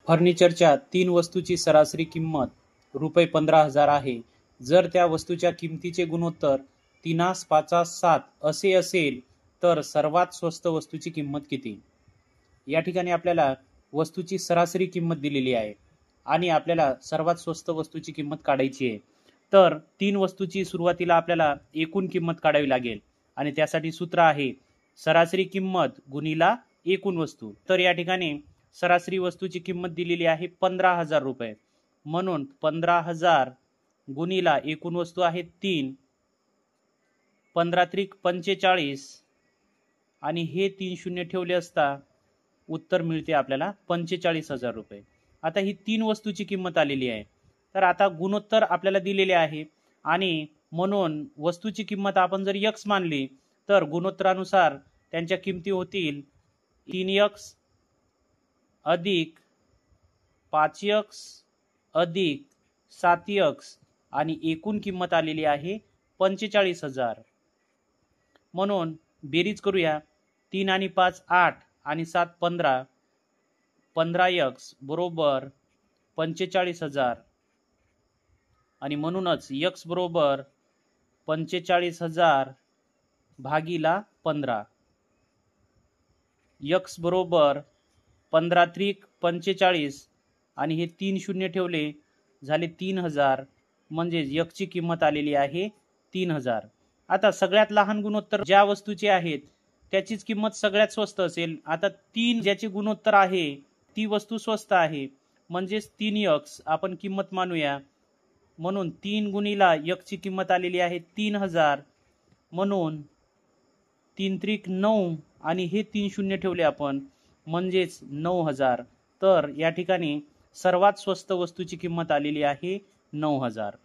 फर्निचरच्या 3 वस्तूची सरासरी किंमत ₹15,000 आहे. जर त्या वस्तूच्या किमतीचे गुणोत्तर 3:5:7 असे असेल तर सर्वात स्वस्त वस्तूची किंमत किती? या ठिकाणी आपल्याला वस्तूची सरासरी किंमत दिलेली आहे आणि आपल्याला सर्वात स्वस्त वस्तूची किंमत काढायची आहे. तर 3 वस्तूची सुरुवातीला आपल्याला एकूण किंमत काढावी लागेल आणि त्यासाठी सूत्र आहे सरासरी किंमत गुणिला एकूण वस्तू. तर या ठिकाणी सरासरी वस्तूची किंमत दिलेली आहे ₹15,000, म्हणून 15,000 गुणिला एकूण वस्तू आहेत 3, 15 त्रिक 45 आणि हे 3 शून्य ठेवले असता उत्तर मिळते आपल्याला ₹45,000. आता ही 3 वस्तूची किंमत आलेली आहे. तर आता गुणोत्तर आपल्याला दिलेले आहे आणि म्हणून वस्तूची किंमत आपण जर x मानली तर गुणोत्तरानुसार त्यांच्या किमती होतील 3x अधिक 5x अधिक 7x आणि एकूण किंमत आलेली आहे 45,000. म्हणून बेरीज करूया. 3 आणि 5 8 आणि 7 15, 15x बरोबर 45,000 आणि म्हणूनच x बरोबर 45,000 भागिला 15. x बरोबर 15 त्रिक 45 आणि हे 3 शून्य ठेवले झाले 3,000, म्हणजे x ची किंमत आलेली आहे 3,000. आता सगळ्यात लहान गुणोत्तर ज्या वस्तूचे आहेत त्याचीच किंमत सगळ्यात स्वस्त असेल. आता 3 ज्याचे गुणोत्तर आहे ती वस्तू स्वस्त आहे, म्हणजेच 3x आपण किंमत मानूया. म्हणून 3 गुणिला x ची किंमत आलेली आहे 3,000, म्हणून 3 त्रिक 9 आणि हे 3 शून्य ठेवले आपण, म्हणजेच 9,000. तर या ठिकाणी सर्वात स्वस्त वस्तूची किंमत आलेली आहे 9,000.